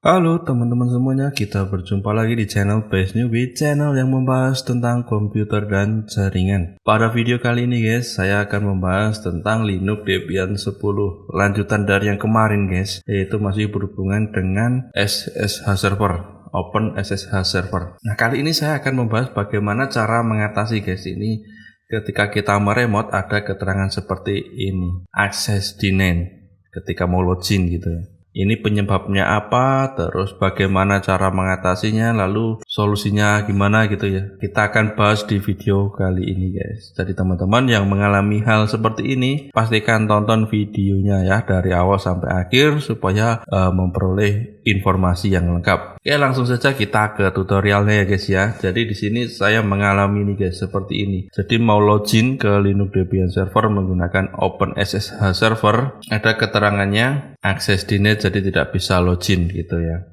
Halo teman-teman semuanya, kita berjumpa lagi di channel Best Newbie, channel yang membahas tentang komputer dan jaringan. Pada video kali ini guys, saya akan membahas tentang Linux Debian 10, lanjutan dari yang kemarin guys, yaitu masih berhubungan dengan SSH server, Open SSH server. Nah kali ini saya akan membahas bagaimana cara mengatasi guys ini ketika kita meremote ada keterangan seperti ini, access denied ketika mau login gitu ya. Ini penyebabnya apa, terus bagaimana cara mengatasinya, lalu solusinya gimana gitu ya. Kita akan bahas di video kali ini guys. Jadi teman-teman yang mengalami hal seperti ini, pastikan tonton videonya ya dari awal sampai akhir supaya memperoleh informasi yang lengkap. Oke, langsung saja kita ke tutorialnya ya guys ya. Jadi di sini saya mengalami ini guys seperti ini. Jadi mau login ke Linux Debian server menggunakan OpenSSH server, ada keterangannya access denied, jadi tidak bisa login gitu ya.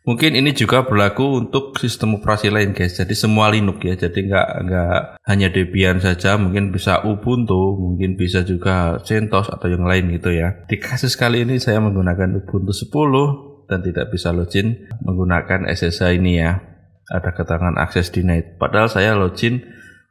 Mungkin ini juga berlaku untuk sistem operasi lain guys. Jadi semua Linux ya. Jadi nggak hanya Debian saja, mungkin bisa Ubuntu, mungkin bisa juga CentOS atau yang lain gitu ya. Di kasus kali ini saya menggunakan Ubuntu 10 dan tidak bisa login menggunakan SSH ini ya. Ada keterangan access denied. Padahal saya login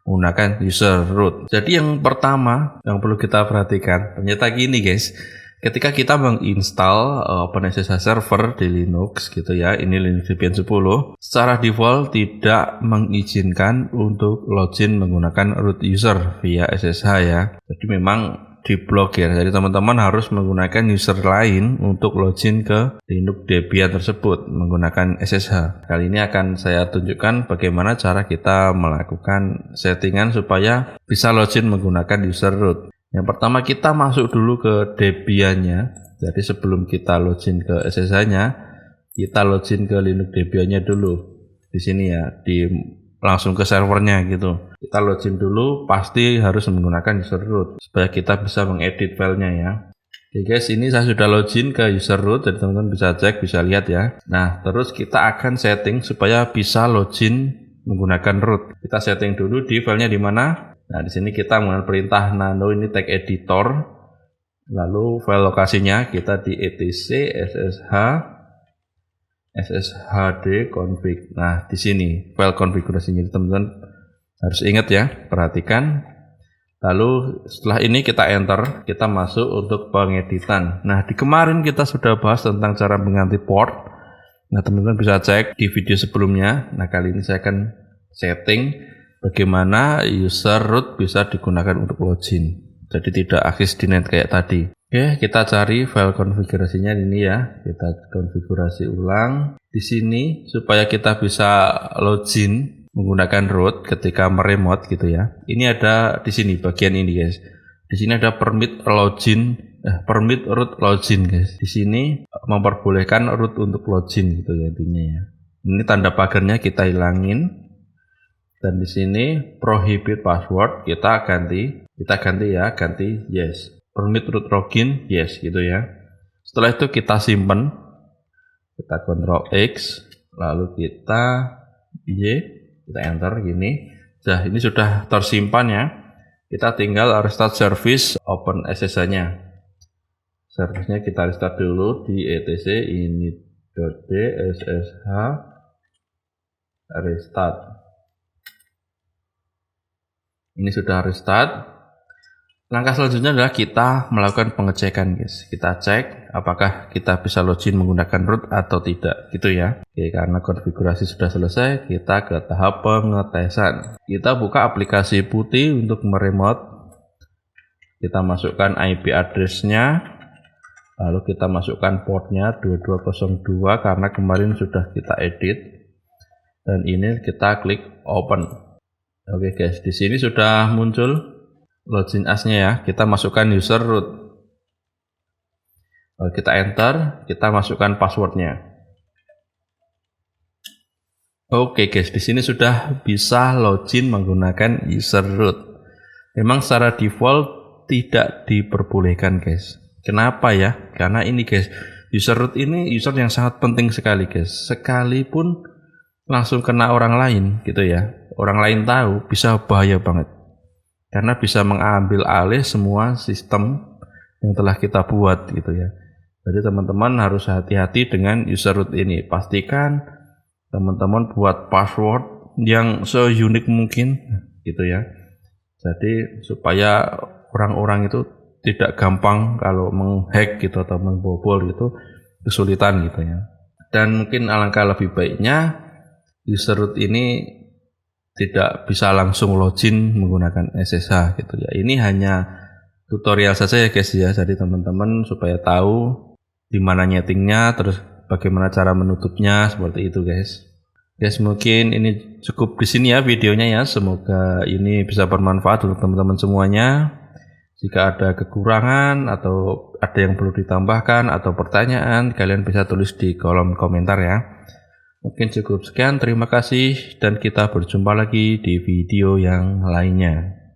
menggunakan user root. Jadi yang pertama yang perlu kita perhatikan, ternyata gini guys. Ketika kita menginstal OpenSSH server di Linux gitu ya, ini Linux Debian 10, secara default tidak mengizinkan untuk login menggunakan root user via SSH ya. Jadi memang diblokir. Jadi teman-teman harus menggunakan user lain untuk login ke Linux Debian tersebut menggunakan SSH. Kali ini akan saya tunjukkan bagaimana cara kita melakukan settingan supaya bisa login menggunakan user root. Yang pertama kita masuk dulu ke Debian-nya. Jadi sebelum kita login ke SSH-nya, kita login ke Linux Debian-nya dulu. Di sini ya, langsung ke servernya gitu. Kita login dulu, pasti harus menggunakan user root supaya kita bisa mengedit filenya ya. Oke guys, ini saya sudah login ke user root, jadi teman-teman bisa cek, bisa lihat ya. Nah, terus kita akan setting supaya bisa login menggunakan root. Kita setting dulu di filenya di mana? Nah, di sini kita menggunakan perintah nano ini tag editor. Lalu file lokasinya kita di etc sshd config. Nah, di sini file konfigurasinya teman-teman harus ingat ya, perhatikan. Lalu setelah ini kita enter, kita masuk untuk pengeditan. Nah, di kemarin kita sudah bahas tentang cara mengganti port. Nah, teman-teman bisa cek di video sebelumnya. Nah, kali ini saya akan setting bagaimana user root bisa digunakan untuk login. Jadi tidak access denied kayak tadi. Oke, kita cari file konfigurasinya ini ya. Kita konfigurasi ulang di sini supaya kita bisa login menggunakan root ketika meremote gitu ya. Ini ada di sini bagian ini guys. Di sini ada permit root login guys. Di sini memperbolehkan root untuk login gitu ya intinya ya. Ini tanda pagarnya kita hilangin. Dan di sini prohibit password kita ganti yes. Permit root login yes gitu ya. Setelah itu kita simpan, kita Ctrl X, lalu kita kita enter gini. Nah, ini sudah tersimpan ya. Kita tinggal restart service OpenSSH-nya. Service-nya kita restart dulu di etc init.d ssh restart. Ini sudah restart. Langkah selanjutnya adalah kita melakukan pengecekan guys. Kita cek apakah kita bisa login menggunakan root atau tidak gitu ya. Oke, karena konfigurasi sudah selesai, kita ke tahap pengetesan. Kita buka aplikasi putih untuk meremote. Kita masukkan IP address-nya. Lalu kita masukkan portnya 2202 karena kemarin sudah kita edit. Dan ini kita klik open. Oke guys, di sini sudah muncul login as-nya ya. Kita masukkan user root. Lalu kita enter, kita masukkan passwordnya. Oke guys, di sini sudah bisa login menggunakan user root. Memang secara default tidak diperbolehkan guys. Kenapa ya? Karena ini guys, user root ini user yang sangat penting sekali guys. Sekalipun langsung kena orang lain gitu ya. Orang lain tahu bisa bahaya banget. Karena bisa mengambil alih semua sistem yang telah kita buat gitu ya. Jadi teman-teman harus hati-hati dengan user root ini. Pastikan teman-teman buat password yang seunik mungkin gitu ya. Jadi supaya orang-orang itu tidak gampang kalau menghack gitu atau membobol gitu, kesulitan gitu ya. Dan mungkin alangkah lebih baiknya user root ini tidak bisa langsung login menggunakan SSH gitu ya. Ini hanya tutorial saja ya guys ya. Jadi teman-teman supaya tahu di mana nyetingnya, terus bagaimana cara menutupnya, seperti itu guys. Guys, mungkin ini cukup di sini ya videonya ya. Semoga ini bisa bermanfaat untuk teman-teman semuanya. Jika ada kekurangan atau ada yang perlu ditambahkan atau pertanyaan, kalian bisa tulis di kolom komentar ya. Mungkin cukup sekian, terima kasih dan kita berjumpa lagi di video yang lainnya.